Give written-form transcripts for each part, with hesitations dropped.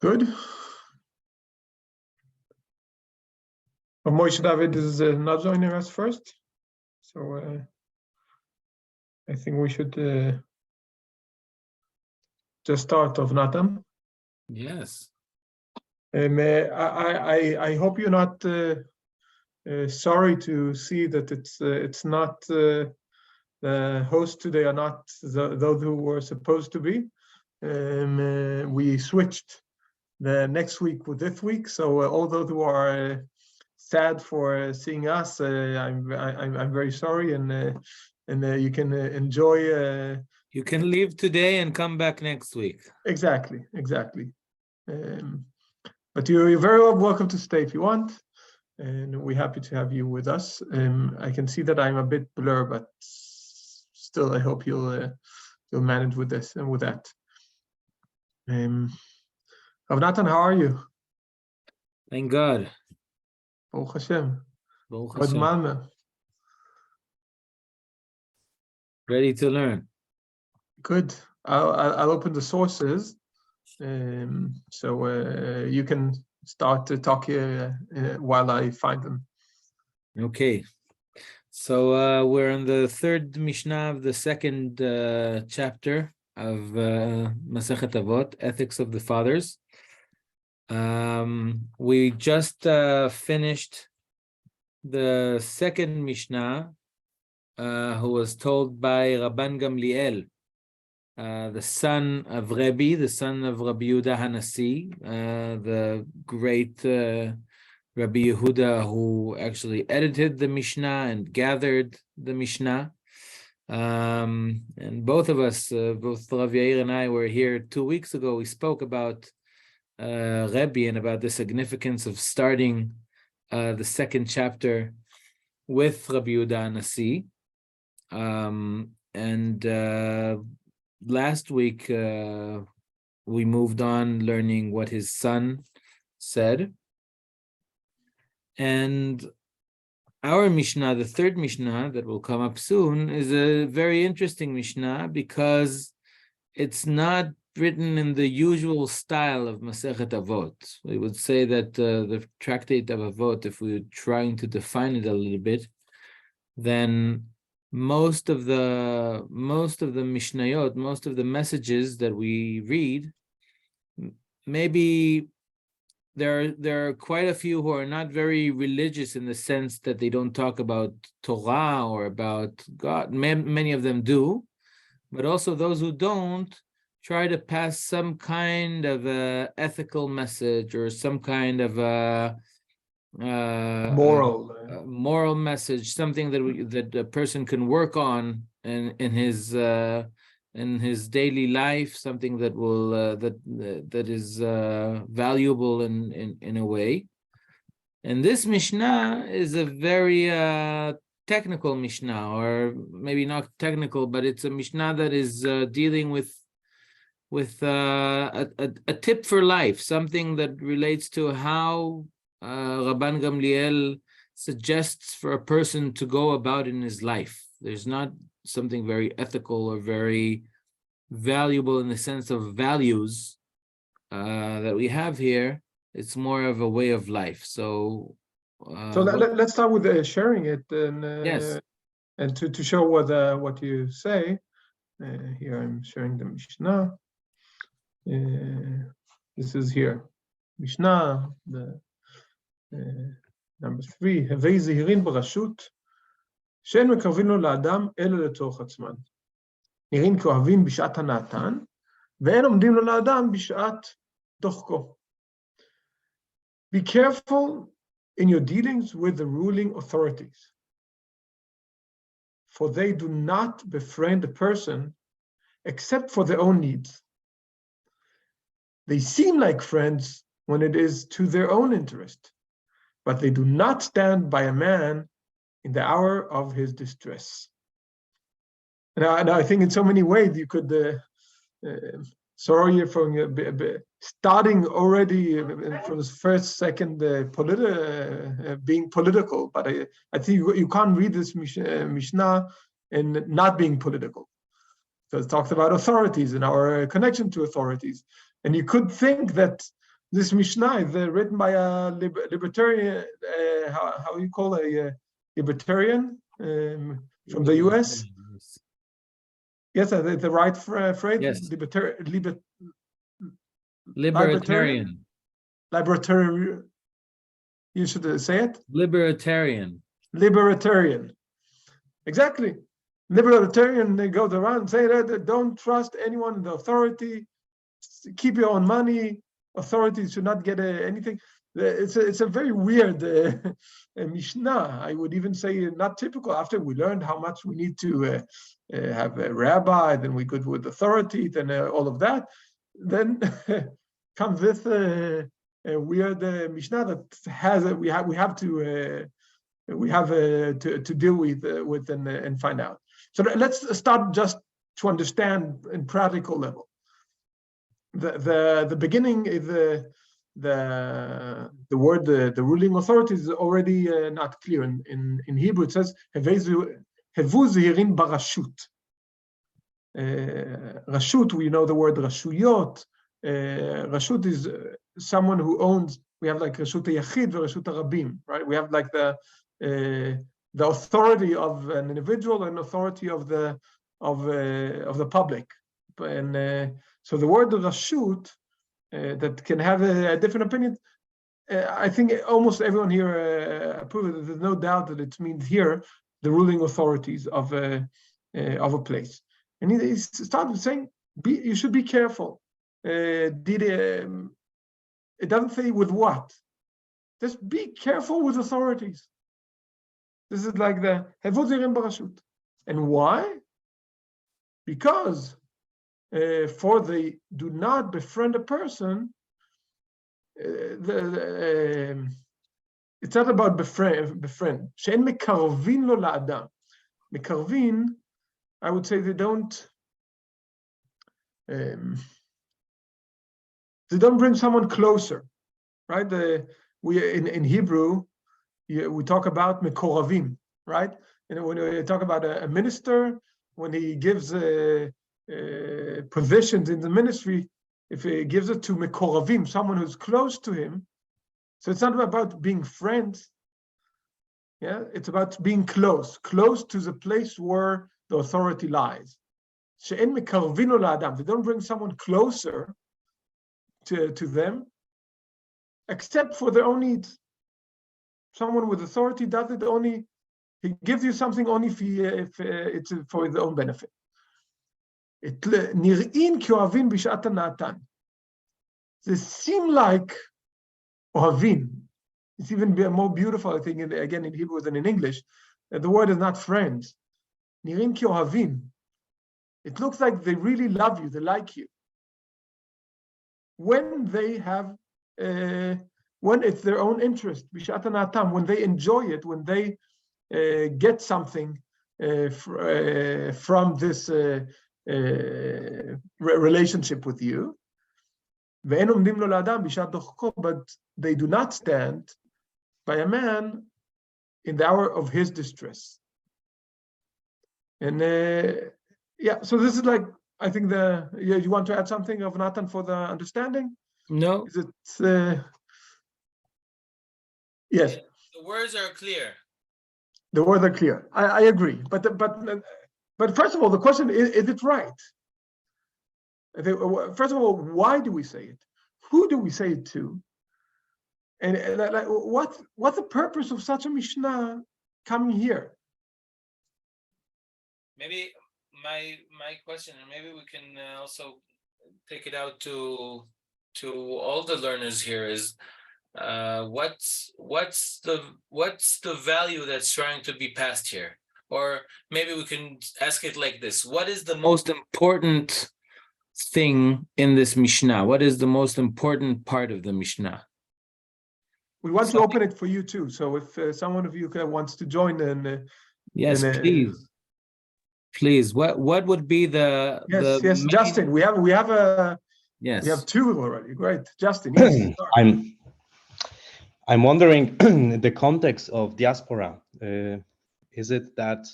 Good. Moshe David is not joining us first, so I think we should just start off Natan. Yes. I hope you're not sorry to see that it's not the hosts today are not those who were supposed to be. We switched the next week with this week, so all those who are sad for seeing us, I'm very sorry, and you can enjoy. You can leave today and come back next week. Exactly. But you're very welcome to stay if you want, and we're happy to have you with us. I can see that I'm a bit blurred, but still, I hope you'll manage with this and with that. Natan, how are you? Thank God. Baruch Hashem. Baruch Good Hashem. man. Ready to learn. Good. I'll open the sources, so you can start to talk while I find them. Okay. So we're on the third Mishnah of the second chapter of Masechet Avot, Ethics of the Fathers. We just finished the second Mishnah, who was told by Rabban Gamliel, the son of Rabbi, the son of Rabbi Yehuda Hanasi, the great Rabbi Yehuda who actually edited the Mishnah and gathered the Mishnah. And both of us, both Rav Jair and I, were here 2 weeks ago. We spoke about Rabbi and about the significance of starting the second chapter with Rabbi Yehuda Hanasi. And last week we moved on learning what his son said. And our Mishnah, the third Mishnah that will come up soon, is a very interesting Mishnah because it's not written in the usual style of Masechet Avot. We would say that the tractate of Avot, if we were trying to define it a little bit, then most of the Mishnayot, most of the messages that we read, maybe there are quite a few who are not very religious in the sense that they don't talk about Torah or about God. Many of them do, but also those who don't try to pass some kind of a ethical message or some kind of a moral message, something that a person can work on in his daily life, something that will that is valuable in a way. And this Mishnah is a very technical Mishnah, or maybe not technical, but it's a Mishnah that is dealing with a tip for life, something that relates to how Rabban Gamliel suggests for a person to go about in his life. There's not something very ethical or very valuable in the sense of values that we have here. It's more of a way of life. So let's start with sharing it, and yes, and to show what you say. Here I'm sharing the Mishnah. This is here, Mishnah, the number 3. הווי זהירין ברשות, שאין מקרבין לו לאדם אלא לצורך עצמן. נראים כאוהבים בשעת הנתן, ואין עומדים לו לאדם בשעת דוחקו. Be careful in your dealings with the ruling authorities, for they do not befriend a person except for their own needs. They seem like friends when it is to their own interest, but they do not stand by a man in the hour of his distress. And I think in so many ways you could, sorry from starting already from the first, second, being political, but I think you can't read this Mishnah and not being political. So it talks about authorities and our connection to authorities. And you could think that this Mishnah is written by a libertarian, how you call a libertarian from the US. Yes, the right phrase. Yes. Libertarian. You should say it. Libertarian. Exactly. Libertarian, they go around and say that don't trust anyone in the authority. Keep your own money. Authorities should not get anything. It's a very weird Mishnah. I would even say not typical. After we learned how much we need to have a rabbi, then we could with authority, then all of that. Then comes this a weird Mishnah that has we have to deal with and find out. So let's start just to understand in practical level. The beginning is the word the ruling authority is already not clear in Hebrew. It says hevu zehirin barashut. Rashut, we know the word rashuyot. Rashut is someone who owns. We have like rashut yachid and rashut rabim, right? We have like the authority of an individual and authority of the public, and so the word rashut that can have a different opinion. I think almost everyone here approves it. There's no doubt that it means here the ruling authorities of a place. And he started saying, you should be careful. It doesn't say with what. Just be careful with authorities. This is like the Avot Zerim Barashut. And why? Because for they do not befriend a person, it's not about befriend. She'en mekarvin lo la'adam. Mekarvin, I would say they don't bring someone closer, right? We in Hebrew, we talk about mekoravim, right? And when we talk about a minister, when he gives positions in the ministry, if he gives it to mekoravim, someone who's close to him, so it's not about being friends. Yeah, it's about being close to the place where the authority lies. She'en mekarvin lo la'adam. They don't bring someone closer to them, except for their own needs. Someone with authority does it only. He gives you something only if it's for his own benefit. נראים כאוהבים בשעת הנתן. They seem like אוהבים. It's even more beautiful, I think, again in Hebrew than in English. The word is not friends. נראים כאוהבים. It looks like they really love you, they like you. When they have, when it's their own interest, בשעת הנתן, when they enjoy it, when they get something from this relationship with you, but they do not stand by a man in the hour of his distress. And yeah, so this is like, I think you want to add something of Natan for the understanding? No. Is it yes? The words are clear. The words are clear. I agree, but first of all, the question is it right? First of all, why do we say it? Who do we say it to? And like, what's the purpose of such a Mishnah coming here? Maybe my question, and maybe we can also take it out to all the learners here, is what's the value that's trying to be passed here? Or maybe we can ask it like this: what is the most important thing in this Mishnah? What is the most important part of the Mishnah? We want to open it for you too. So if someone of you wants to join, then yes, please. What would be the yes, main... Justin? We have yes. We have two already. Great, Justin. Yes. I'm wondering the context of diaspora. Is it that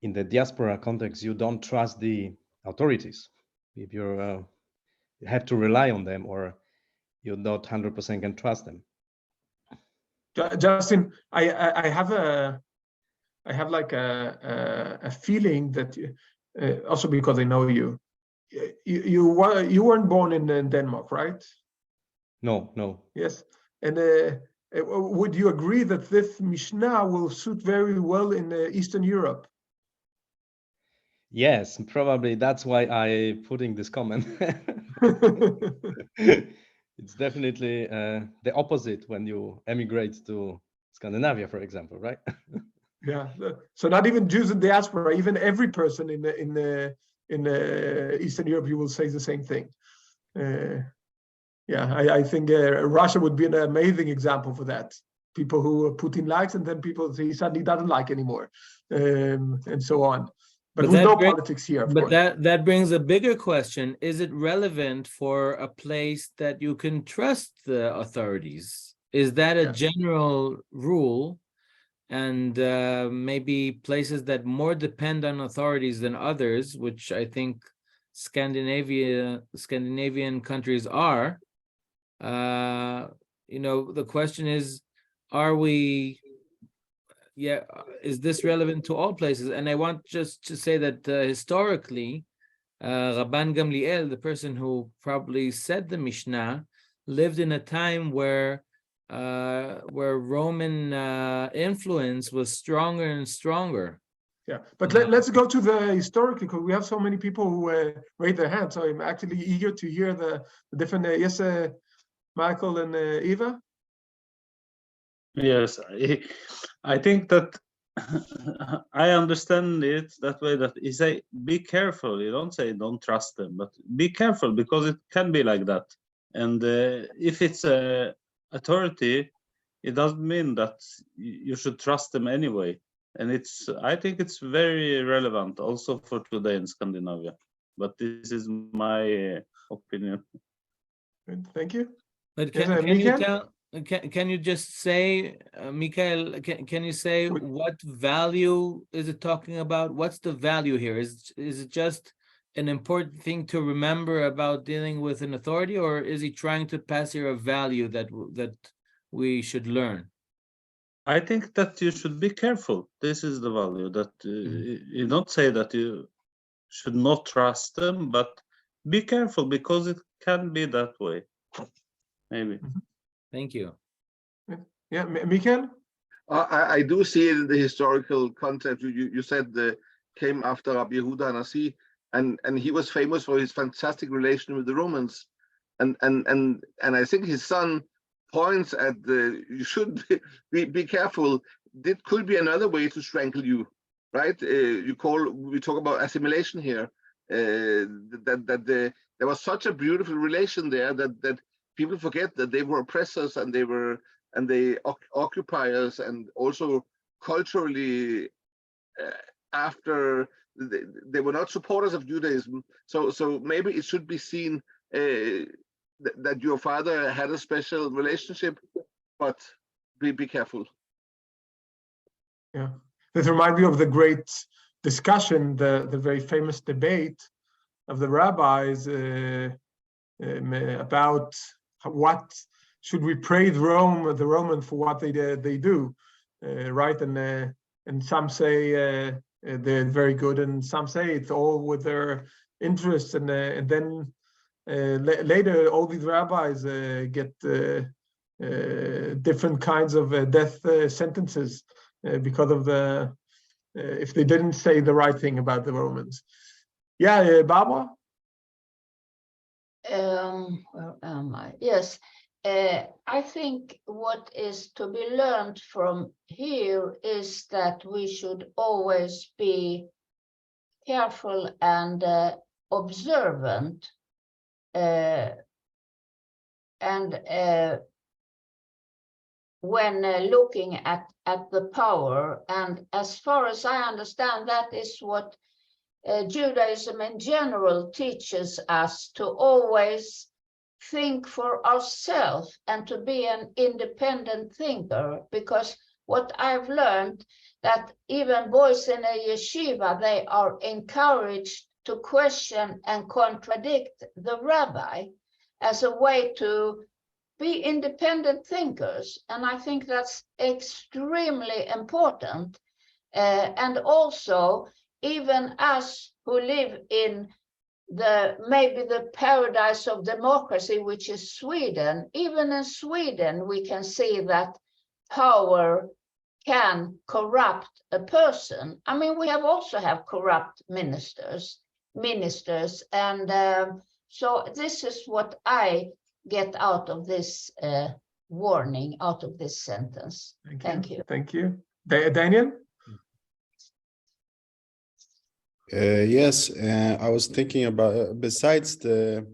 in the diaspora context you don't trust the authorities? If you have to rely on them, or you not 100% can trust them. Justin, I have like a feeling that also because I know you weren't born in Denmark, right? No. Yes, and would you agree that this Mishnah will suit very well in Eastern Europe? Yes, probably that's why I putting this comment. It's definitely the opposite when you emigrate to Scandinavia, for example, right? Yeah. So not even Jews in diaspora, even every person in Eastern Europe, you will say the same thing. Yeah, I think Russia would be an amazing example for that. People who Putin likes, and then people he suddenly doesn't like anymore, and so on. But with no politics here, of course. But that brings a bigger question. Is it relevant for a place that you can trust the authorities? Is that a general rule? And maybe places that more depend on authorities than others, which I think Scandinavian countries are. The question is, is this relevant to all places? And I want just to say that historically, Rabban Gamliel, the person who probably said the Mishnah, lived in a time where Roman influence was stronger and stronger. Yeah, but let's go to the historically, because we have so many people who raise their hands. So I'm actually eager to hear the different. Yes, Michael and Eva. Yes, I think that I understand it that way, that you say be careful. You don't say don't trust them, but be careful, because it can be like that. And if it's a authority, it doesn't mean that you should trust them anyway. And I think it's very relevant also for today in Scandinavia. But this is my opinion. Thank you. But can you just say, Mikael, can you say what value is it talking about? What's the value here? Is it just an important thing to remember about dealing with an authority, or is he trying to pass here a value that we should learn? I think that you should be careful. This is the value, that you don't say that you should not trust them, but be careful, because it can be that way. Maybe. Thank you. Yeah, Mikael? I do see it in the historical context. You said came after Rabbi Yehuda Nasi, and he was famous for his fantastic relation with the Romans, and I think his son points at you should be careful. It could be another way to strangle you, right? We talk about assimilation here. There was such a beautiful relation there that people forget that they were oppressors, and they occupiers, and also culturally after they were not supporters of Judaism. So maybe it should be seen that your father had a special relationship, but be careful. Yeah, this reminds me of the great discussion, the very famous debate of the rabbis about what should we praise the Roman for what they do, right? And some say they're very good, and some say it's all with their interests, and then later all these rabbis get different kinds of death sentences because of if they didn't say the right thing about the Romans. Yeah, Barbara? Where am I? Yes. I think what is to be learned from here is that we should always be careful and observant, and when looking at the power. And as far as I understand, that is what Judaism in general teaches us, to always think for ourselves and to be an independent thinker. Because what I've learned, that even boys in a yeshiva, they are encouraged to question and contradict the rabbi as a way to be independent thinkers. And I think that's extremely important. And also, even us who live in maybe the paradise of democracy, which is Sweden, even in Sweden, we can see that power can corrupt a person. I mean, we also have corrupt ministers, and so this is what I get out of this warning, out of this sentence. Thank you. Thank you. Daniel? Yes, I was thinking about besides the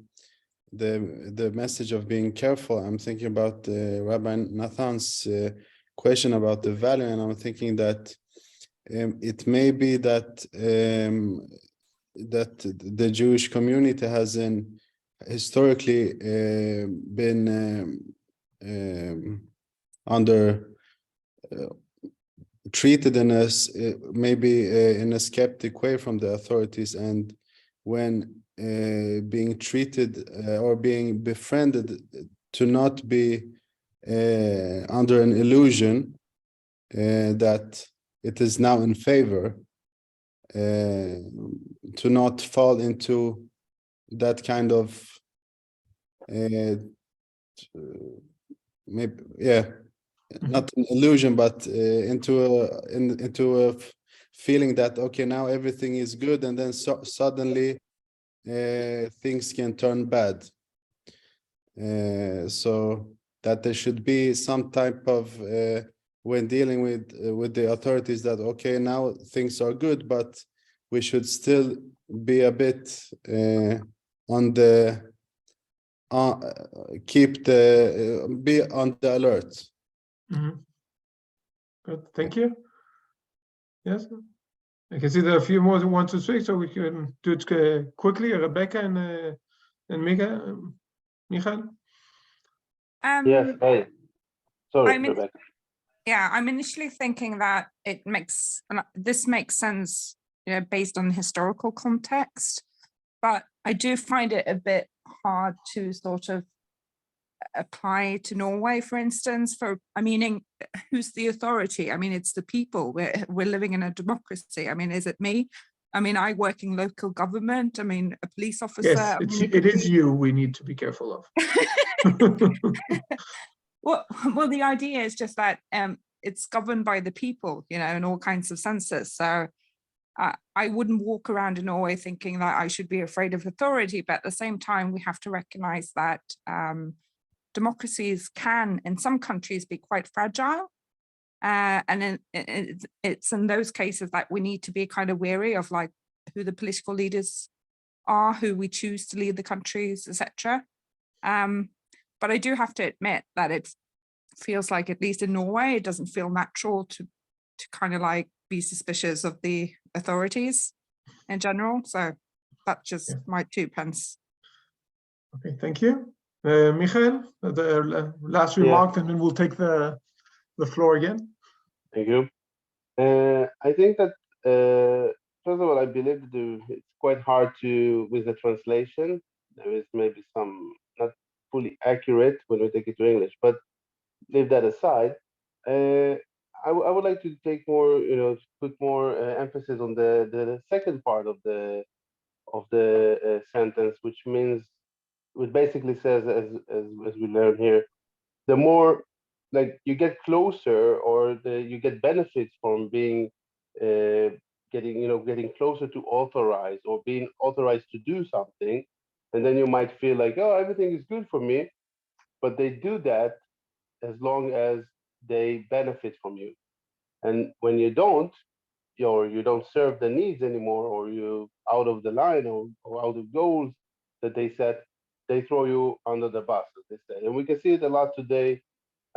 message of being careful, I'm thinking about Rabbi Nathan's question about the value, and I'm thinking that it may be that that the Jewish community has historically been under treated in a maybe in a skeptic way from the authorities, and when being treated or being befriended, to not be under an illusion that it is now in favor, to not fall into that kind of maybe, yeah, not an illusion, but into a feeling that, okay, now everything is good, and then suddenly things can turn bad. So that there should be some type of when dealing with the authorities, that okay, now things are good, but we should still be a bit on the be on the alert. Good, thank you. Yes, I can see there are a few more who want to speak, so we can do it quickly. Rebecca and Michael. Yes, Hey, sorry, Rebecca. Yeah, I'm initially thinking that this makes sense, based on historical context, but I do find it a bit hard to sort of apply to Norway, for instance. Who's the authority? I mean, it's the people. We're living in a democracy. I mean, is it me? I mean, I work in local government. I mean, a police officer. Yes, it is you we need to be careful of. Well, the idea is just that it's governed by the people, in all kinds of senses. So I wouldn't walk around in Norway thinking that I should be afraid of authority, but at the same time, we have to recognize that democracies can, in some countries, be quite fragile. And it's in those cases that we need to be kind of wary of, like, who the political leaders are, who we choose to lead the countries, etc. But I do have to admit that it feels like, at least in Norway, it doesn't feel natural to kind of like be suspicious of the authorities in general. So that's just my 2 pence. Okay, thank you. Michael, the last remark, and then we'll take the floor again. Thank you. I think that, first of all, I believe it's quite hard with the translation. There is maybe some not fully accurate when we take it to English, but leave that aside. I would like to take more, put more emphasis on the second part of the sentence, which basically says, as we learn here, the more like you get closer, or you get benefits from being getting closer to authorize, or being authorized to do something, and then you might feel like, oh, everything is good for me, but they do that as long as they benefit from you. And when you don't, or you don't serve the needs anymore, or you out of the line, or out of goals that they set, they throw you under the bus, as they say. And we can see it a lot today,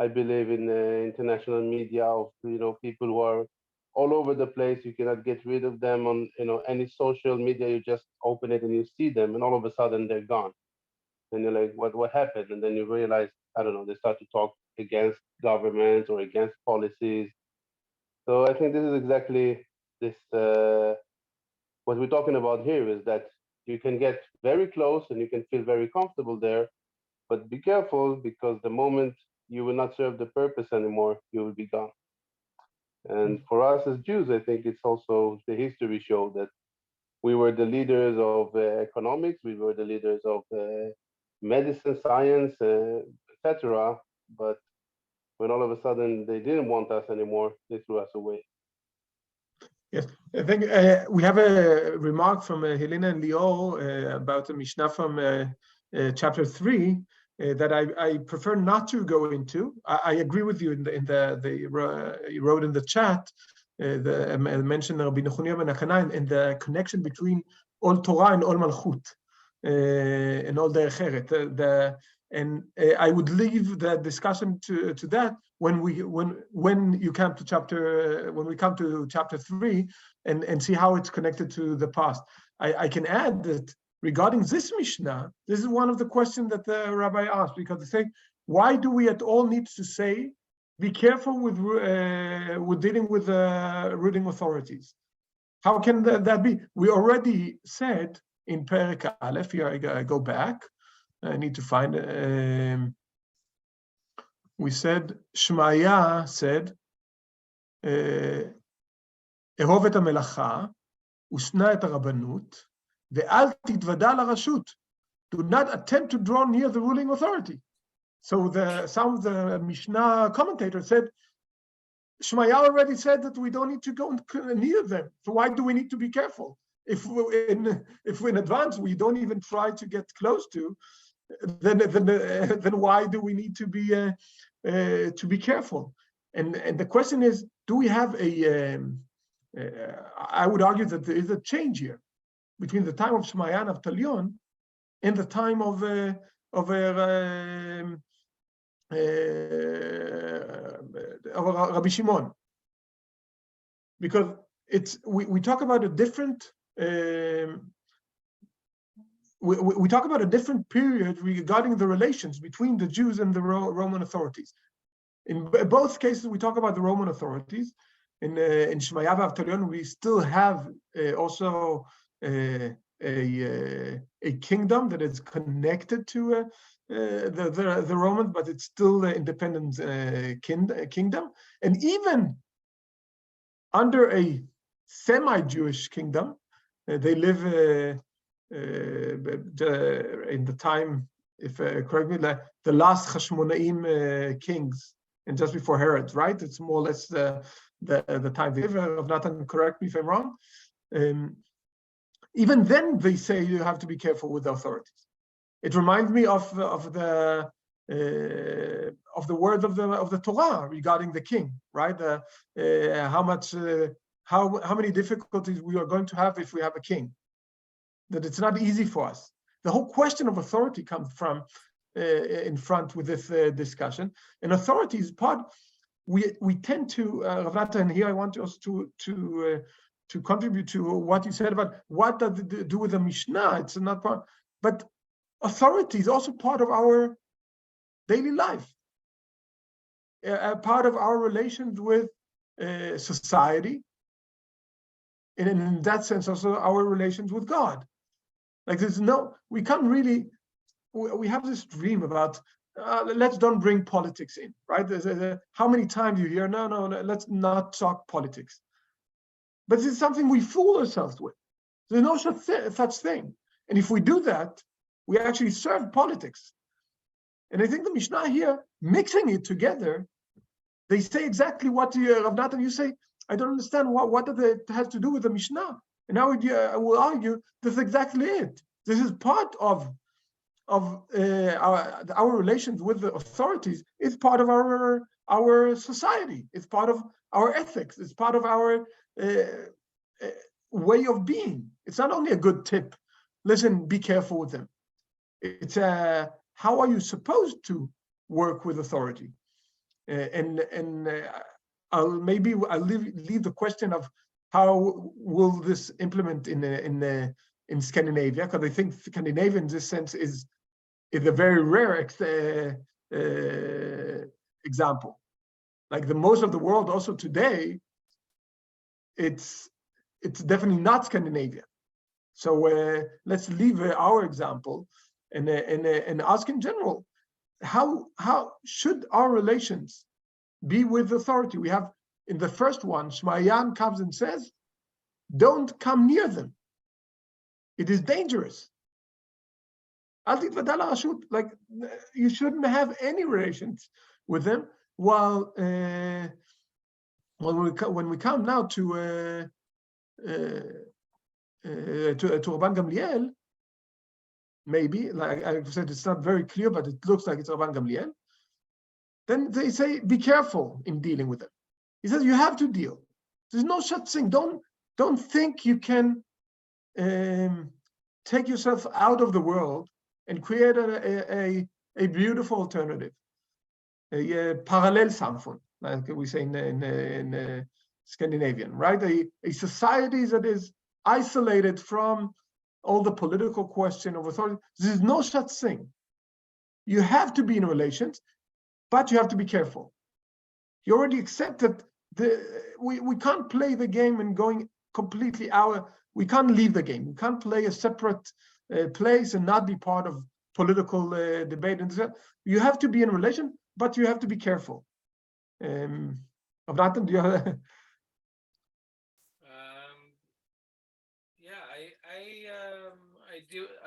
I believe, in the international media, of people who are all over the place. You cannot get rid of them on any social media. You just open it and you see them, and all of a sudden they're gone. And you're like, what happened? And then you realize, I don't know, they start to talk against governments or against policies. So I think this is exactly this, what we're talking about here, is that you can get very close and you can feel very comfortable there, But be careful, because the moment you will not serve the purpose anymore, you will be gone. And for us as Jews, I think it's also the history show that we were the leaders of economics, we were the leaders of medicine, science, etc. But when all of a sudden they didn't want us anymore, they threw us away. Yes, I think we have a remark from Helena and Leo about the Mishnah from chapter 3 that I prefer not to go into. I agree with you you wrote in the chat, mentioned Rabbi Nechunya ben Hakana and the connection between Ol Torah and Ol Malchut and Ol Derech Eret. And I would leave the discussion to that when we come to chapter 3 and see how it's connected to the past. I can add that regarding this Mishnah, this is one of the questions that the Rabbi asked, because they say, why do we at all need to say, be careful with dealing with ruling authorities? How can that be? We already said in Pirkei Aleph, here I go back, I need to find we said, Shmaya said, Ehov et ha-melacha, usna et ha-rabbanut, ve'al titvada la-rashut. Do not attempt to draw near the ruling authority. So some of the Mishnah commentators said, Shmaya already said that we don't need to go near them. So why do we need to be careful? If in advance we don't even try to get close to, then why do we need to be careful? And the question is, do we have I would argue that there is a change here between the time of Shmaya and Avtalion and the time of Rabbi Shimon, because we talk about a different we talk about a different period regarding the relations between the Jews and the Roman authorities. In both cases, we talk about the Roman authorities. In Shmaya v'Avtalion, we still have also a kingdom that is connected to the Romans, but it's still an independent kingdom. And even under a semi-Jewish kingdom, they live in the time, if correct me, the last Hashmonaim kings, and just before Herod, right? It's more or less the time they live. Of Natan, correct me if I'm wrong. Even then, they say you have to be careful with the authorities. It reminds me of the words of the Torah regarding the king, right? How many difficulties we are going to have if we have a king. That it's not easy for us. The whole question of authority comes from in front with this discussion. And authority is part. We tend to Rav Natan, and here I want us to contribute to what you said about what does it do with the Mishnah. It's not part, but authority is also part of our daily life, part of our relations with society, and in that sense also our relations with God. Like we can't really, we have this dream about, let's don't bring politics in, right? How many times you hear, no, let's not talk politics. But it's something we fool ourselves with. There's no such thing. And if we do that, we actually serve politics. And I think the Mishnah here, mixing it together, they say exactly what Rav Natan, you say, I don't understand what it has to do with the Mishnah. And now I will argue that's exactly it. This is part of our relations with the authorities. It's part of our society. It's part of our ethics. It's part of our way of being. It's not only a good tip. Listen, be careful with them. It's how are you supposed to work with authority? I'll leave the question of how will this implement in Scandinavia, because I think Scandinavia in this sense is a very rare example. Like the most of the world also today, it's definitely not Scandinavia. So let's leave our example and ask in general, how should our relations be with authority? We have in the first one, Shmayan comes and says, don't come near them. It is dangerous. Like you shouldn't have any relations with them. While when we come now to Rabban Gamliel, maybe, like I said, it's not very clear, but it looks like it's Rabban Gamliel. Then they say, be careful in dealing with them. He says, you have to deal. There's no such thing. Don't think you can take yourself out of the world and create a beautiful alternative, a parallel samfund, like we say in Scandinavian, right? A society that is isolated from all the political question of authority. There's no such thing. You have to be in relations, but you have to be careful. You already accepted we can't play the game and going completely we can't leave the game. We can't play a separate place and not be part of political debate. And you have to be in relation, but you have to be careful. Natan, do you have?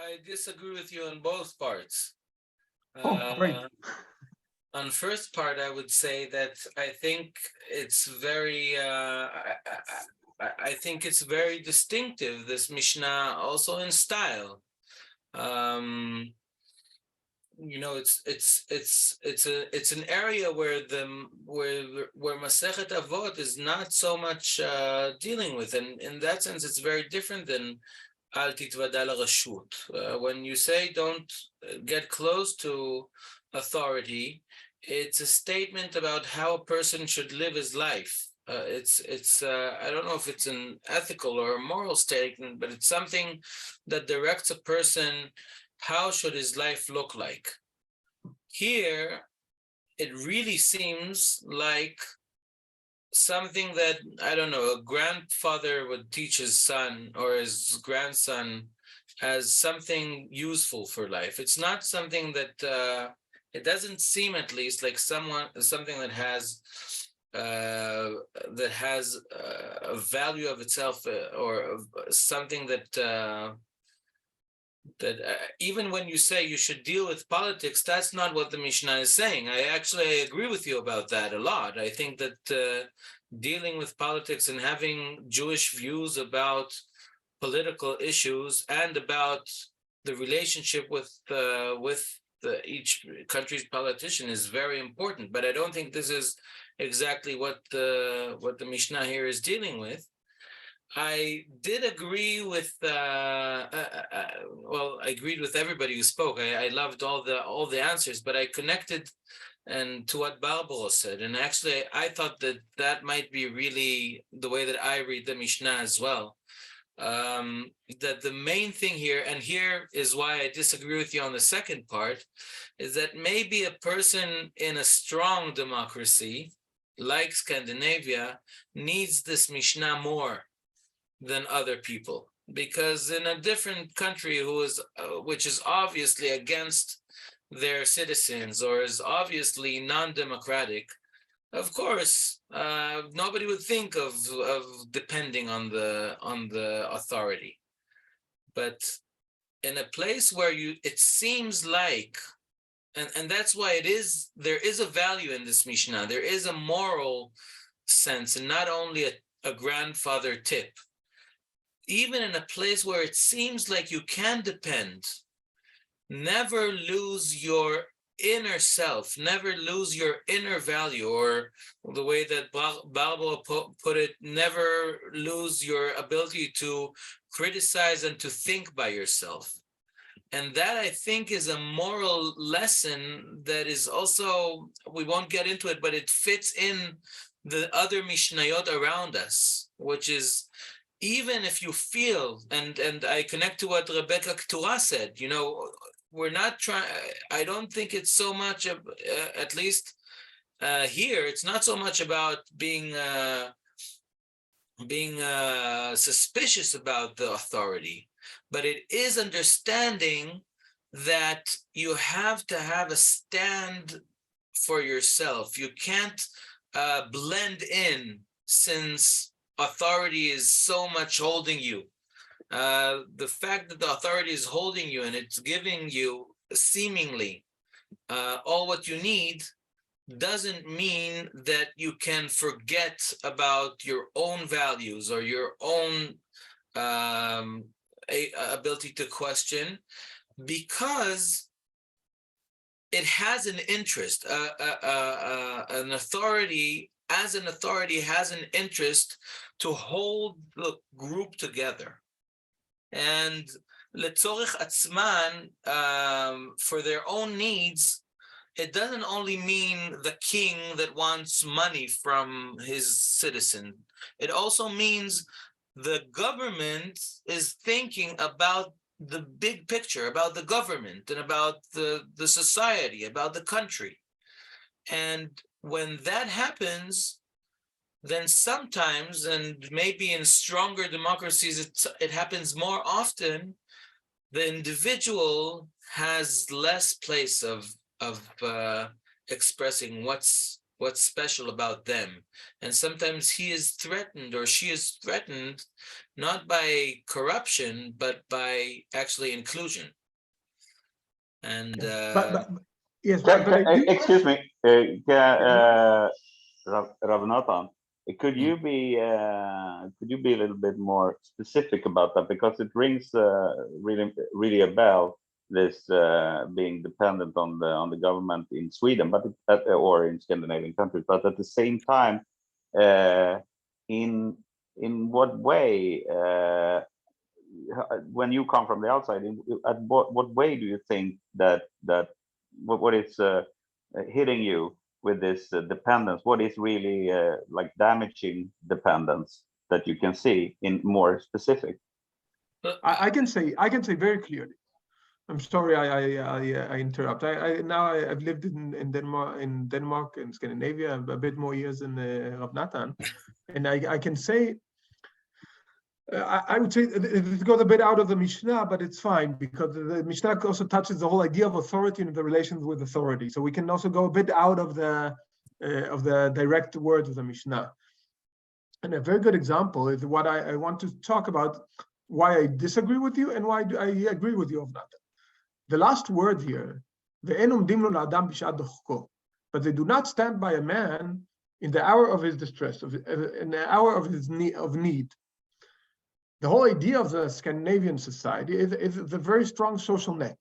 I disagree with you on both parts. Great. On first part, I would say that I think it's very I think it's very distinctive, this Mishnah, also in style. It's an area where Masechet Avot is not so much dealing with, and in that sense, it's very different than Al Titvada L'Rashut. When you say don't get close to authority, it's a statement about how a person should live his life. It's I don't know if it's an ethical or a moral statement, but it's something that directs a person. How should his life look like? Here, it really seems like something that, I don't know, a grandfather would teach his son or his grandson as something useful for life. It's not something that, it doesn't seem at least like something that has a value of itself, or something that even when you say you should deal with politics, that's not what the Mishnah is saying. I actually agree with you about that a lot. I think that dealing with politics and having Jewish views about political issues and about the relationship with each country's politician is very important. But I don't think this is exactly what the Mishnah here is dealing with. I did agree with I agreed with everybody who spoke. I loved all the answers, but I connected and to what Barbara said, and actually I thought that might be really the way that I read the Mishnah as well. That the main thing here, and here is why I disagree with you on the second part, is that maybe a person in a strong democracy like Scandinavia needs this Mishnah more than other people, because in a different country which is obviously against their citizens or is obviously non-democratic, of course nobody would think of depending on the authority. But in a place where it seems like, and that's why there is a value in this Mishnah, there is a moral sense, and not only a grandfather tip. Even in a place where it seems like you can depend, never lose your inner self, never lose your inner value, or the way that Barbara put it, never lose your ability to criticize and to think by yourself. And that, I think, is a moral lesson that is also, we won't get into it, but it fits in the other Mishnayot around us, which is, even if you feel, and I connect to what Rebecca Ktura said, we're not trying, I don't think it's so much, at least here, it's not so much about being suspicious about the authority, but it is understanding that you have to have a stand for yourself. You can't blend in, since authority is so much holding you. The fact that the authority is holding you and it's giving you seemingly all what you need doesn't mean that you can forget about your own values or your own ability to question, because it has an interest. An authority, as an authority, has an interest to hold the group together. And letzorich atzman, for their own needs, it doesn't only mean the king that wants money from his citizen. It also means the government is thinking about the big picture, about the government and about the society, about the country. And when that happens, then sometimes, and maybe in stronger democracies, it happens more often, the individual has less place of expressing what's special about them. And sometimes he is threatened, or she is threatened, not by corruption, but by actually inclusion. And yes, but I do, excuse me, Rav Natan, could you be a little bit more specific about that, because it rings really a bell, this being dependent on the government in Sweden, but or in Scandinavian countries, but at the same time, in what way, when you come from the outside, at what way do you think that what is hitting you with this dependence? What is really like damaging dependence that you can see in more specific? I can say very clearly. I'm sorry, I interrupt. I've lived in Denmark and Scandinavia a bit more years than Rav Natan, and I can say, I would say it goes a bit out of the Mishnah, but it's fine, because the Mishnah also touches the whole idea of authority and the relations with authority. So we can also go a bit out of the direct words of the Mishnah. And a very good example is what I want to talk about, why I disagree with you and why I agree with you, Rav Natan. The last word here, but they do not stand by a man in the hour of his distress, in the hour of his need. The whole idea of the Scandinavian society is a very strong social net,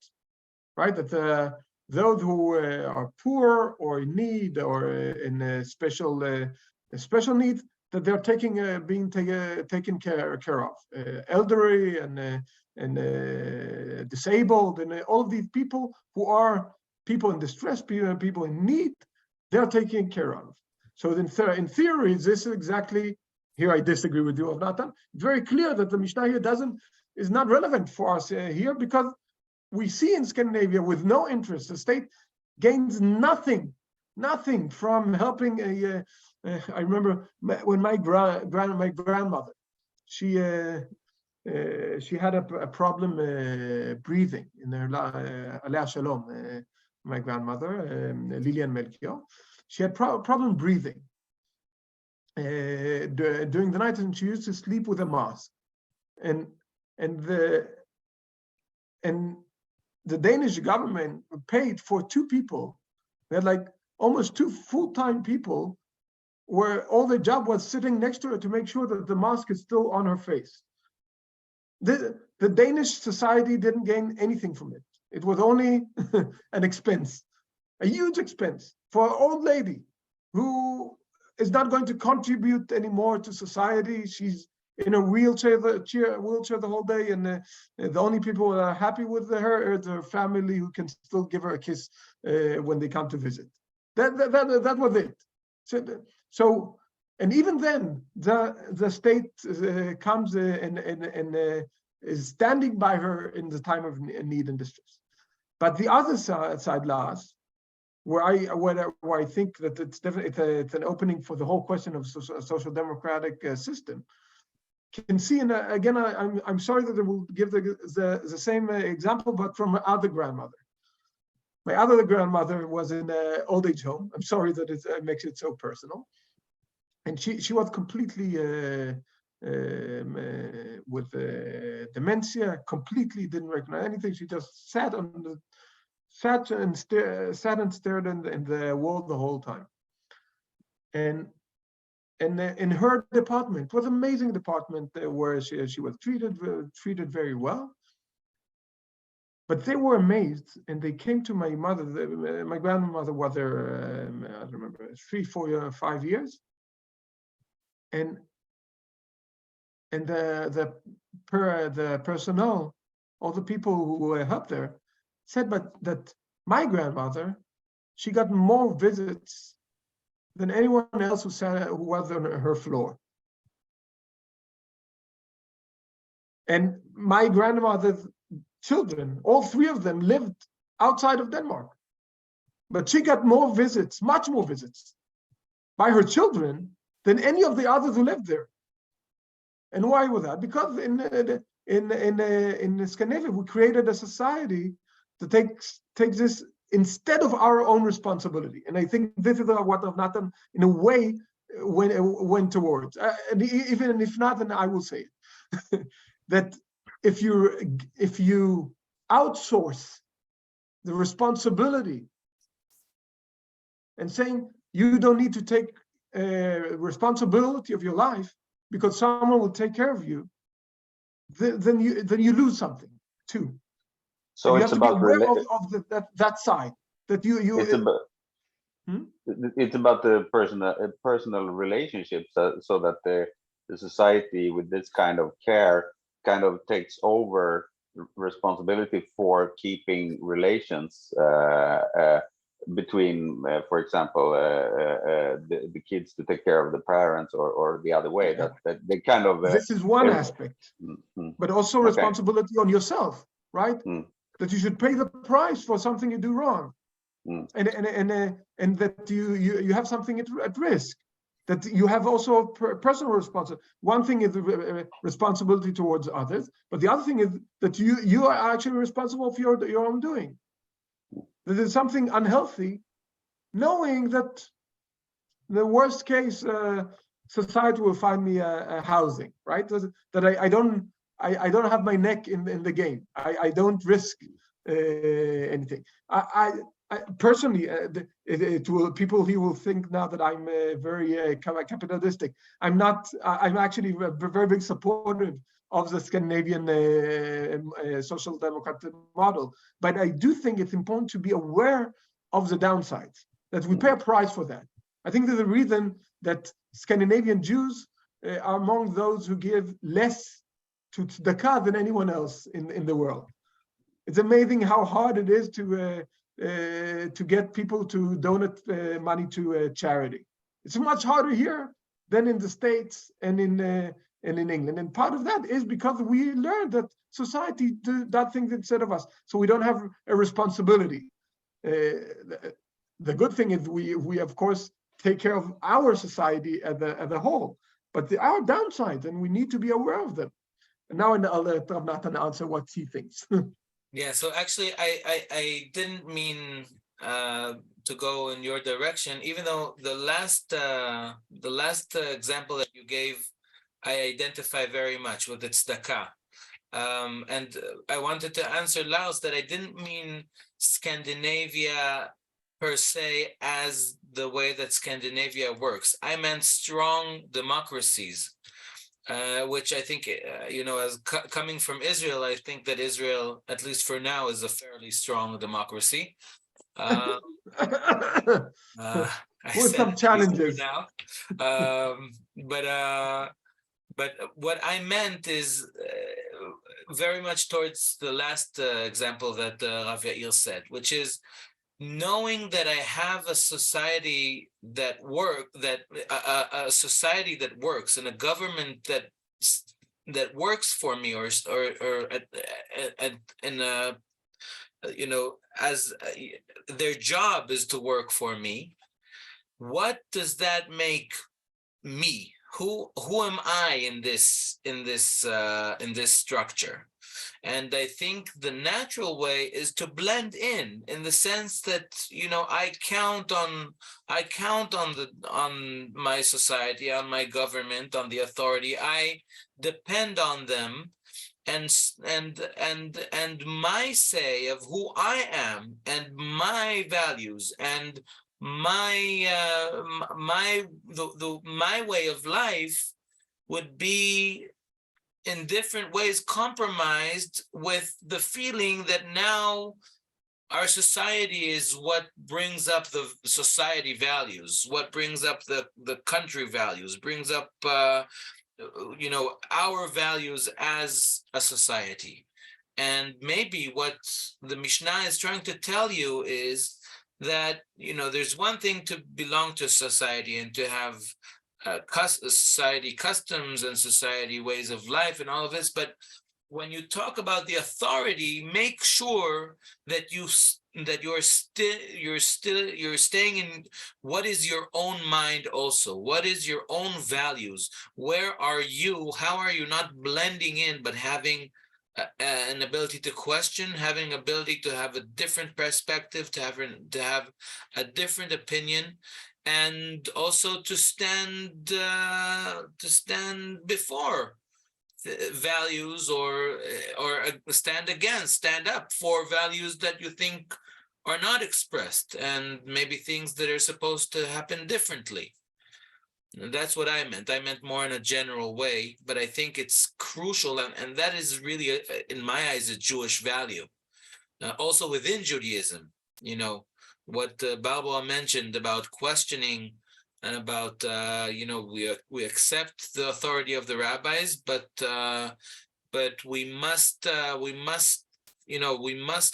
right? That those who are poor or in need or in special needs, that they're being taken care of, elderly and disabled, and all of these people who are people in distress, people in need, they're taken care of. So in theory, this is exactly, here I disagree with you, Natan. It's very clear that the Mishnah here is not relevant for us here, because we see in Scandinavia, with no interest, the state gains nothing from helping I remember when my grandmother, she had a problem breathing in her Alea Shalom, my grandmother, Lilian Melchior. She had problem breathing during the night, and she used to sleep with a mask. And the Danish government paid for two people. They had like almost two full-time people, where all their job was sitting next to her to make sure that the mask is still on her face. The Danish society didn't gain anything from it. It was only an expense, a huge expense for an old lady who is not going to contribute anymore to society. She's in a wheelchair the whole day, and the only people that are happy with her is her family, who can still give her a kiss when they come to visit. That was it. So, and even then, the state comes and is standing by her in the time of need and distress. But the other side lies, where I think that it's definitely it's an opening for the whole question of social democratic system, can see, and again, I'm sorry that I will give the same example, but from my other grandmother. My other grandmother was in an old age home. I'm sorry that it makes it so personal. And she was completely with dementia, completely didn't recognize anything. She just sat and stared in the wall the whole time. And in her department, it was an amazing department where she was treated very well. But they were amazed, and they came to my mother. My grandmother was there, I don't remember, 3, 4, 5 years. And the personnel, all the people who helped there, said, but that my grandmother, she got more visits than anyone else who was on her floor. And my grandmother's children, all 3 of them, lived outside of Denmark. But she got more visits, much more visits, by her children than any of the others who lived there. And why was that? Because in Scandinavia, we created a society that takes this instead of our own responsibility. And I think this is what Natan, in a way, went towards. And even if not, then I will say it. That if you outsource the responsibility and saying you don't need to take responsibility of your life because someone will take care of you, then you lose something too. So you it's have to about be aware of that side that it's about the personal relationships, so that the society with this kind of care kind of takes over responsibility for keeping relations between, for example, the kids to take care of the parents, or the other way. That they kind of this is one aspect, but also responsibility on yourself, right? That you should pay the price for something you do wrong, and that you have something at risk. That you have also personal responsibility. One thing is responsibility towards others, but the other thing is that you are actually responsible for your own doing. That is something unhealthy, knowing that the worst case society will find me a housing, right? That I don't have my neck in the game. I don't risk anything. I personally, people here will think now that I'm very capitalistic. I'm not. I'm actually a very big supporter of the Scandinavian social democratic model. But I do think it's important to be aware of the downsides, that we pay a price for that. I think there's a reason that Scandinavian Jews are among those who give less to tzedakah than anyone else in the world. It's amazing how hard it is to get people to donate money to charity. It's much harder here than in the States and in England. And part of that is because we learned that society does things instead of us. So we don't have a responsibility. The good thing is we of course take care of our society as a whole, but there are downsides and we need to be aware of them. And now I'll let Natan answer what he thinks. Yeah, so actually I didn't mean to go in your direction, even though the last example that you gave, I identify very much with the tzedakah. And I wanted to answer Laos that I didn't mean Scandinavia per se as the way that Scandinavia works. I meant strong democracies, which I think, as coming from Israel, I think that Israel, at least for now, is a fairly strong democracy. With some challenges now. But what I meant is very much towards the last example that Rav Jair said, which is knowing that I have a society that a society that works, and a government that works for me, as their job is to work for me. What does that make me? who am I in this structure? And I think the natural way is to blend in the sense that, I count on my society, on my government, on the authority. I depend on them, and my say of who I am and my values and my way of life would be in different ways compromised with the feeling that now our society is what brings up the society values, what brings up the country values, brings up our values as a society. And maybe what the Mishnah is trying to tell you is that, there's one thing to belong to society and to have society customs and society ways of life and all of this, but when you talk about the authority, make sure that you're staying in what is your own mind also. What is your own values? Where are you? How are you not blending in, but having an ability to question, having ability to have a different perspective, to have a different opinion, and also to stand before values or stand up for values that you think are not expressed, and maybe things that are supposed to happen differently. And that's what I meant. I meant more in a general way, but I think it's crucial, and that is really, in my eyes, a Jewish value. Also within Judaism, what Balboa mentioned about questioning and about we accept the authority of the rabbis, but we must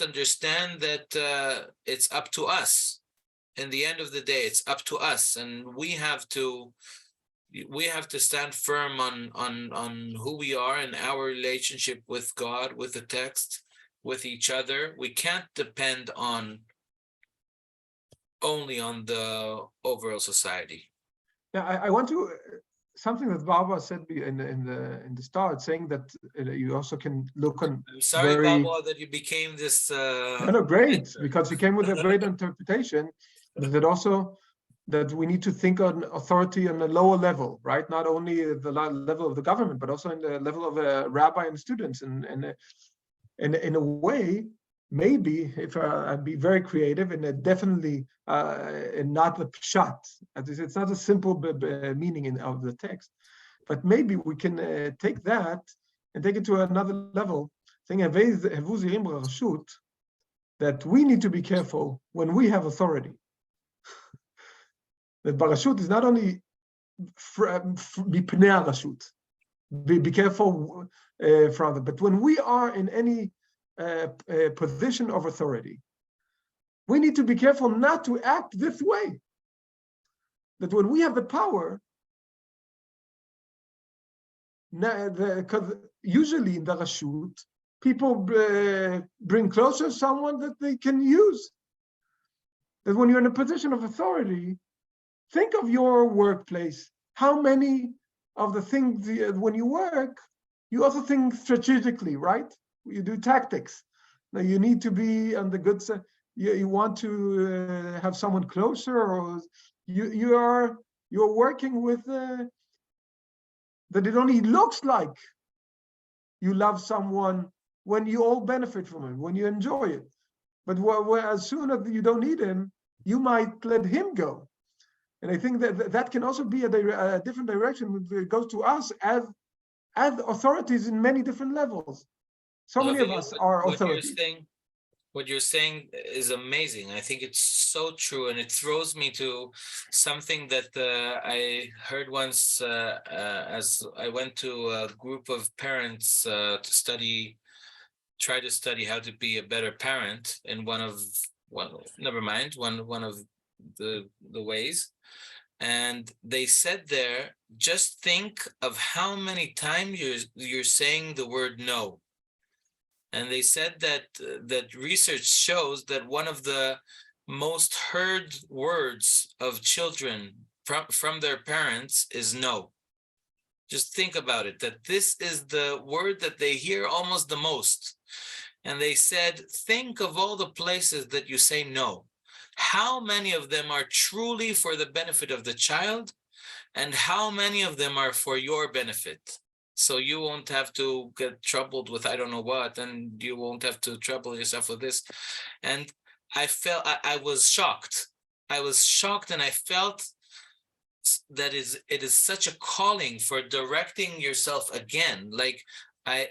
understand that it's up to us. In the end of the day, it's up to us, and we have to stand firm on who we are and our relationship with God, with the text, with each other. We can't depend only on the overall society. Yeah, I want to something that Barbara said in the start, saying that you also can look on. I'm sorry, Barbara, that you became this. No, great, because you came with a great interpretation. That also that we need to think on authority on a lower level, right? Not only the level of the government, but also in the level of a rabbi and students, and in a way. Maybe if I'd be very creative, and definitely not the pshat. It's not a simple meaning of the text, but maybe we can take that and take it to another level, saying that we need to be careful when we have authority. That barashut is not only mipnei harashut, be careful from it, but when we are in any position of authority, we need to be careful not to act this way. That when we have the power, because usually in the rashut, people bring closer someone that they can use. That when you're in a position of authority, think of your workplace. How many of the things when you work, you also think strategically, right? You do tactics. Now you need to be on the good side. You want to have someone closer, or you're working with that it only looks like you love someone when you all benefit from it, when you enjoy it. But as soon as you don't need him, you might let him go. And I think that can also be a different direction when it goes to us as authorities in many different levels. So many of us are authorities. What you're saying is amazing. I think it's so true, and it throws me to something that I heard once as I went to a group of parents to try to study how to be a better parent in one of the ways. And they said there, just think of how many times you're saying the word no. And they said that research shows that one of the most heard words of children from their parents is no. Just think about it, that this is the word that they hear almost the most. And they said, think of all the places that you say no. How many of them are truly for the benefit of the child? And how many of them are for your benefit? So you won't have to get troubled with I don't know what, and you won't have to trouble yourself with this. And I was shocked. I was shocked, and I felt that it is such a calling for directing yourself again. Like I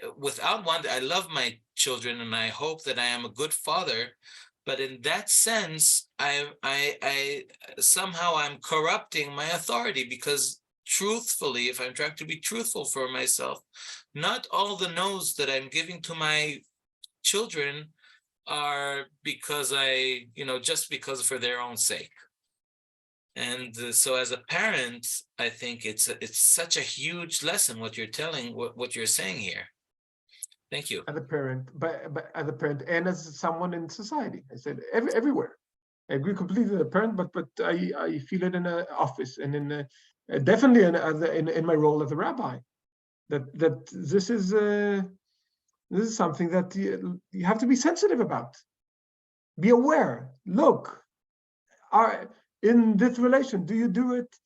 love my children, and I hope that I am a good father. But in that sense, I somehow I'm corrupting my authority, because truthfully, if I'm trying to be truthful for myself, not all the no's that I'm giving to my children are because just because for their own sake. And so as a parent, I think it's such a huge lesson what you're saying here. Thank you. As a parent, but as a parent and as someone in society, I said everywhere. I agree completely as a parent, but I feel it in an office and in definitely in my role as a rabbi, that this is something that you have to be sensitive about. Be aware. Look, in this relation, do you do it?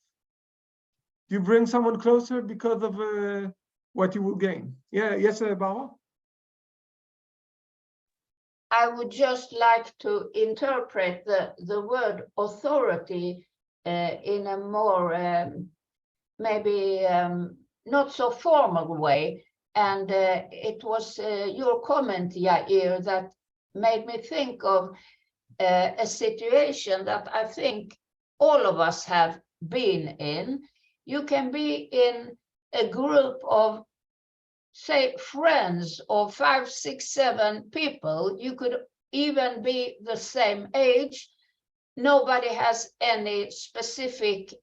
Do you bring someone closer because of what you will gain? Yeah. Yes, Barbara? I would just like to interpret the word authority in a more maybe not so formal way. And it was your comment, Jair, that made me think of a situation that I think all of us have been in. You can be in a group of, say, friends of 5, 6, 7 people. You could even be the same age. Nobody has any specific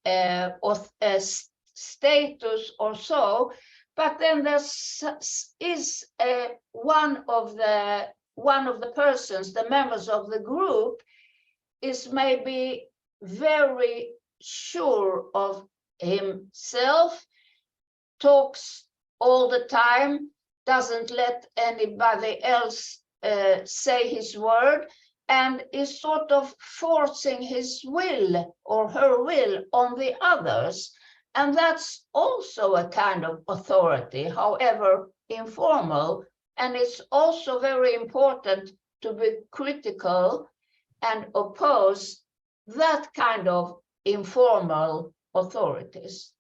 status or so, but then there is one of the persons, the members of the group, is maybe very sure of himself, talks all the time, doesn't let anybody else say his word, and is sort of forcing his will or her will on the others. And that's also a kind of authority, however informal. And it's also very important to be critical and oppose that kind of informal authorities.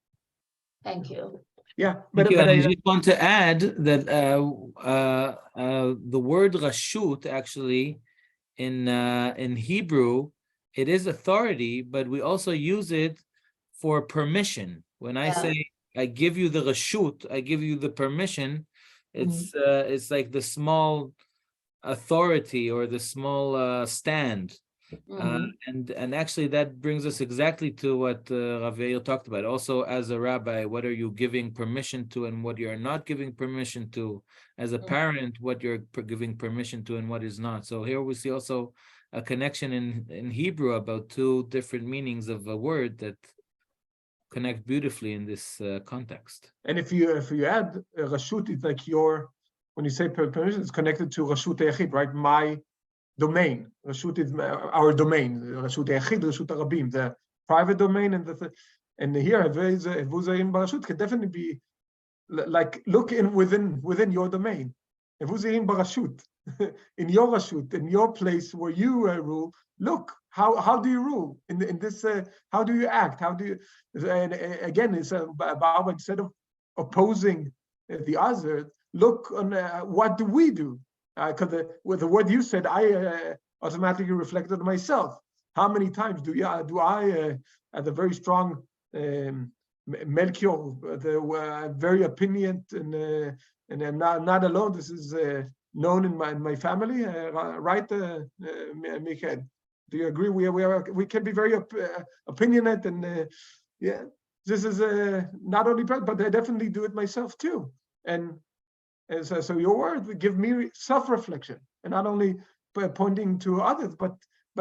Thank you. Yeah, Thank you. but And I just want to add that the word rashut actually in Hebrew, it is authority, but we also use it for permission. When I say I give you the rashut, I give you the permission, it's like the small authority or the small stand. And actually that brings us exactly to what Rabbi talked about. Also, as a rabbi, what are you giving permission to and what you're not giving permission to? As a parent, what you're giving permission to and what is not. So here we see also a connection in Hebrew about two different meanings of a word that connect beautifully in this context. And if you add rashut, it's like when you say permission, it's connected to rashut yachid, right? My domain. Rashut is our domain. Rashut yachid, rashut rabim, the private domain, and here Evuzaim barashut can definitely be like look within your domain. Evuzaim barashut, in your rashut, in your place where you rule. Look, how do you rule in this? How do you act? How do you? And again, it's about instead of opposing the other, look on what do we do? Because with the word you said, I automatically reflected on myself. How many times do I as a very strong Melchior, the very opinionate and I'm not alone. This is known in my family, right, Michael? Do you agree? We can be very opinionate and yeah. This is not only, but I definitely do it myself too. And so your word give me self-reflection, and not only pointing to others, but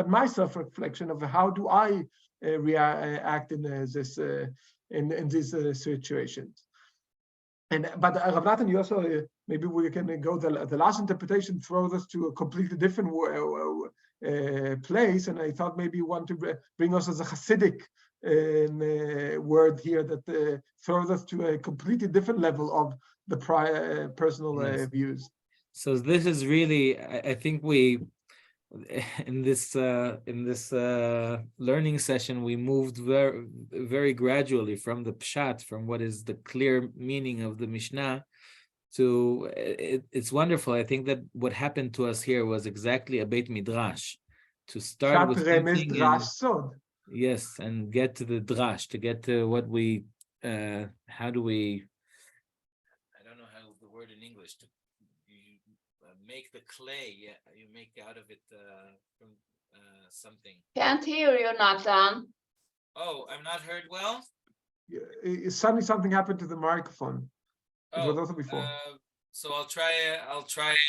my self-reflection of how do I react in these situations. But Rav Natan, you also maybe we can go the last interpretation throws us to a completely different place, and I thought maybe you want to bring us as a Hasidic word here that throws us to a completely different level of the prior personal Yes. views. So this is really, I think we, in this learning session, we moved very gradually from the pshat, from what is the clear meaning of the Mishnah, to it's wonderful. I think that what happened to us here was exactly a Beit Midrash, to start with something and, yes, and get to the drash, to get to what we, how do we, I don't know how the word in English, to make the clay, you make out of it from something. Can't hear you, Natan. Oh, I'm not heard well? Suddenly something happened to the microphone. It was also before. So I'll try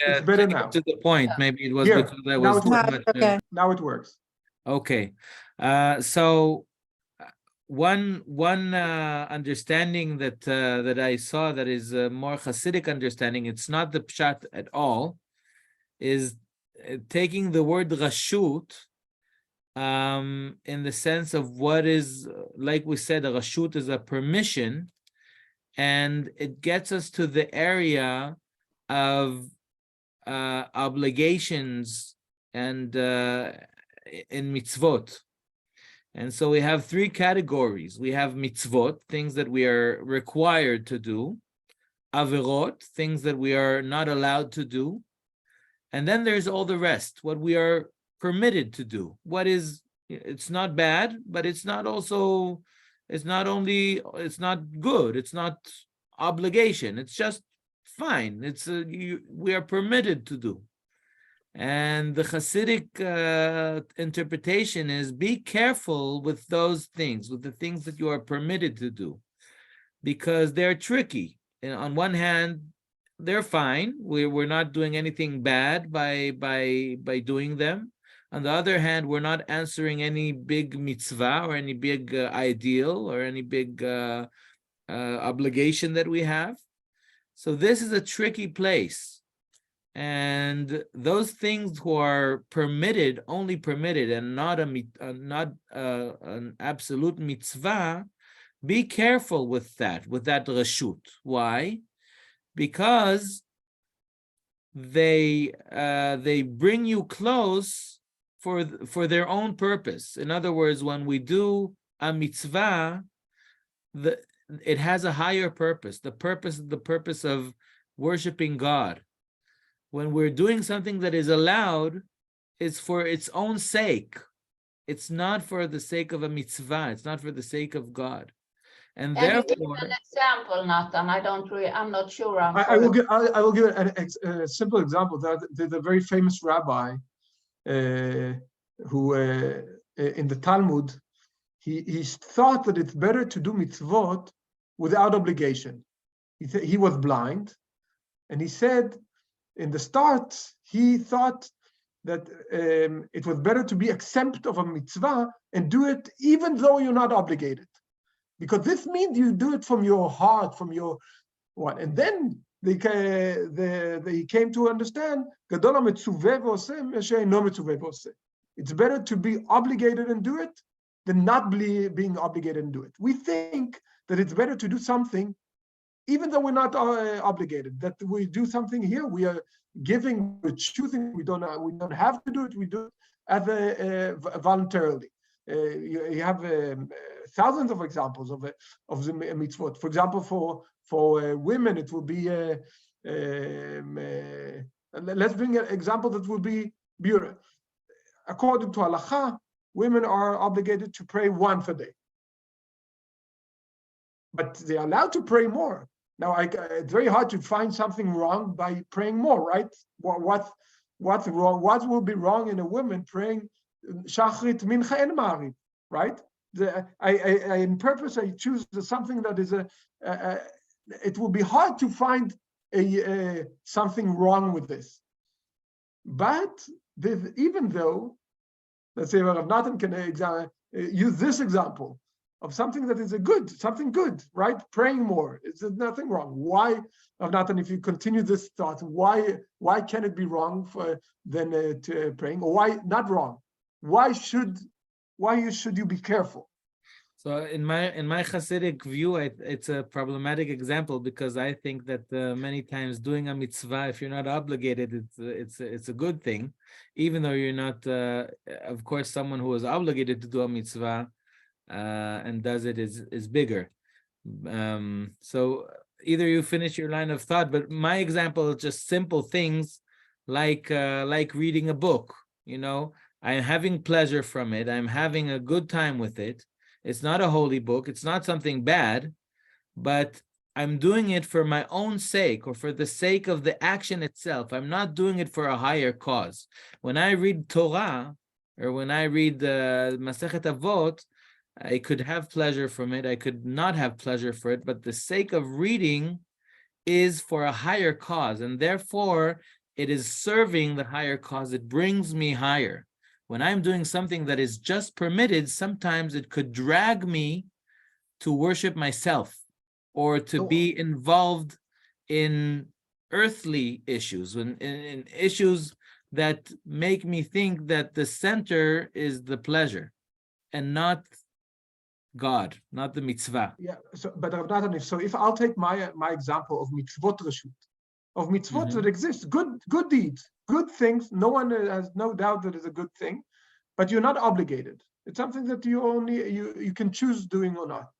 it's better now. to the point. Maybe it was Here, because I now was it too works. much, Okay. Now it works. okay. So one understanding that that I saw that is a more Hasidic understanding, it's not the pshat at all, is taking the word rashut in the sense of what is, like we said, a rashut is a permission, and it gets us to the area of obligations and in mitzvot. And so we have three categories. We have mitzvot, things that we are required to do, averot, things that we are not allowed to do, and then there's all the rest, what we are permitted to do. What is, it's not bad, but it's not also, it's not good, it's not obligation, it's just fine. It's we are permitted to do. And the Hasidic interpretation is be careful with those things, with the things that you are permitted to do, because they're tricky. And on one hand, they're fine. We're not doing anything bad by doing them. On the other hand, we're not answering any big mitzvah or any big ideal or any big obligation that we have. So this is a tricky place. And those things who are permitted, only permitted, and not an absolute mitzvah, be careful with that rashut. Why? Because they bring you close for their own purpose. In other words, when we do a mitzvah, it has a higher purpose. The purpose of worshiping God. When we're doing something that is allowed, it's for its own sake. It's not for the sake of a mitzvah. It's not for the sake of God. And Can therefore, you give an example, Natan? I'm not sure. I will give a simple example. There's a very famous rabbi who in the Talmud, he thought that it's better to do mitzvot without obligation. He was blind, and he said, in the start, he thought that it was better to be exempt of a mitzvah and do it even though you're not obligated. Because this means you do it from your heart, from your what. And then they came to understand, it's better to be obligated and do it than not being obligated and do it. We think that it's better to do something even though we're not obligated, that we do something here, we are giving, we're choosing, we don't have to do it, we do it as voluntarily. You have thousands of examples of the mitzvot. For example, for women, it will be, let's bring an example that will be beautiful. According to halacha, women are obligated to pray once a day. But they're allowed to pray more. Now, it's very hard to find something wrong by praying more, right? What's wrong? What will be wrong in a woman praying Shachrit, Mincha, and Ma'ariv, right? In purpose, I choose something that is it will be hard to find something wrong with this. But even though, let's say Rav Natan can use this example, of something that is something good, right? Praying more. It's nothing wrong. Why, Natan, if you continue this thought, why can it be wrong for then to praying, or why not wrong? Why should you be careful? So in my Hasidic view, it's a problematic example because I think that many times doing a mitzvah, if you're not obligated, it's a good thing, even though you're not. Of course, someone who is obligated to do a mitzvah and does it is bigger. So either you finish your line of thought, but my example is just simple things like reading a book. You know, I'm having pleasure from it. I'm having a good time with it. It's not a holy book. It's not something bad, but I'm doing it for my own sake or for the sake of the action itself. I'm not doing it for a higher cause. When I read Torah or when I read Masechet Avot, I could have pleasure from it. I could not have pleasure for it, but the sake of reading is for a higher cause, and therefore it is serving the higher cause. It brings me higher. When I'm doing something that is just permitted, sometimes it could drag me to worship myself or to be involved in earthly issues, in issues that make me think that the center is the pleasure and not God, not the mitzvah. Yeah, so, but Natan, if I'll take my example of mitzvot reshut, of mitzvot that exist, good deeds, good things, no one has no doubt that it's a good thing, but you're not obligated. It's something that you can choose doing or not.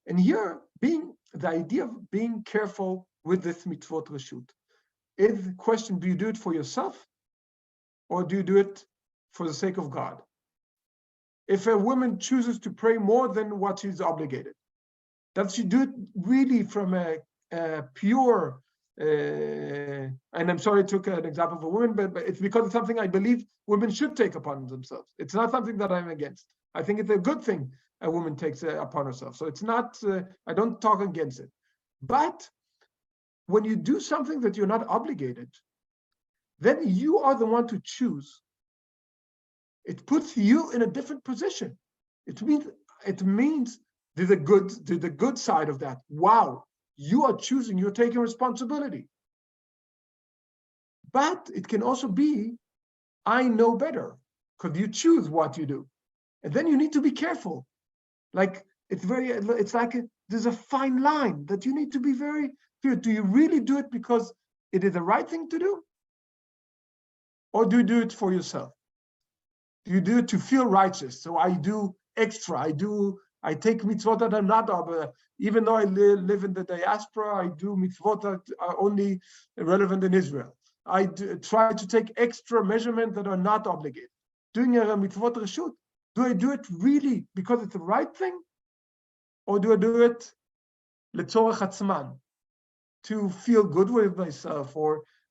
And here, the idea of being careful with this mitzvot reshut is the question: do you do it for yourself, or do you do it for the sake of God? If a woman chooses to pray more than what she's obligated, does she do it really from a pure? And I'm sorry I took an example of a woman, but it's because it's something I believe women should take upon themselves. It's not something that I'm against. I think it's a good thing a woman takes upon herself. So it's not, I don't talk against it. But when you do something that you're not obligated, then you are the one to choose. It puts you in a different position. It means there's a good side of that. Wow. You are choosing, you're taking responsibility. But it can also be, I know better, because you choose what you do. And then you need to be careful. Like, there's a fine line that you need to be very clear. Do you really do it because it is the right thing to do? Or do you do it for yourself? Do you do it to feel righteous? So I do extra, I take mitzvot that I'm not obligated. Even though I live in the diaspora, I do mitzvot that are only relevant in Israel. I try to take extra measurements that are not obligated. Doing a mitzvot reshut, do I do it really because it's the right thing? Or do I do it letzorech atzman, to feel good with myself?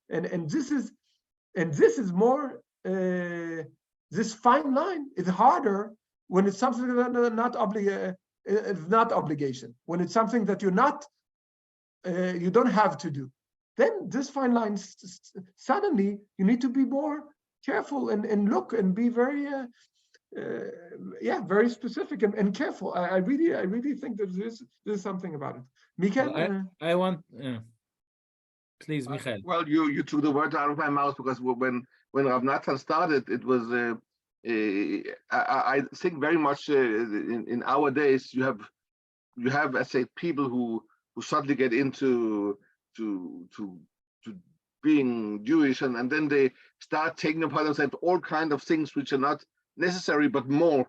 And this is more, this fine line is harder when it's something that not obligated. It's not obligation. When it's something that you're not, you don't have to do, then this fine line, suddenly you need to be more careful and look and be very, very specific and careful. I really think that there's something about it. Michael, well, I want, please, Michael. Well, you took the words out of my mouth, because when Rav Natan started, it was. I think very much in our days you have, I say, people who suddenly get into to being Jewish, and then they start taking upon themselves all kind of things which are not necessary, but more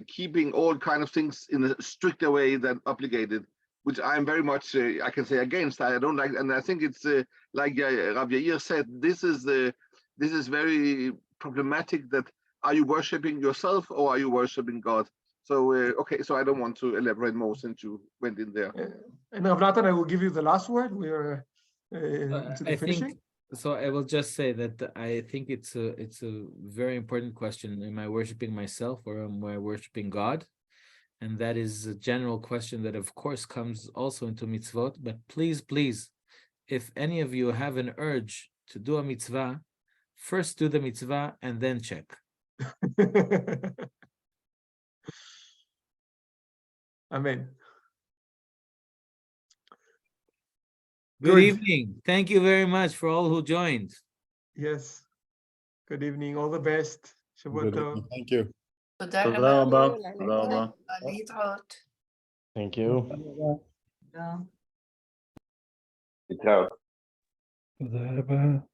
keeping all kind of things in a stricter way than obligated, which I'm very much I can say against. I don't like, and I think it's like Rabbi Jair said, this is very problematic. That are you worshiping yourself or are you worshiping God? So okay, so I don't want to elaborate more since you went in there. And Rav Natan, I will give you the last word. We are to the finishing. So I will just say that I think it's a very important question. Am I worshiping myself or am I worshiping God? And that is a general question that, of course, comes also into mitzvot. But please, if any of you have an urge to do a mitzvah, first do the mitzvah and then check. Amen. Good Good. evening. Thank you very much for all who joined. Yes. Good evening. All the best. Shabbat Good tov. evening. Thank you. תודה רבה. תודה רבה. להתראות. Thank you. Ciao. תודה רבה.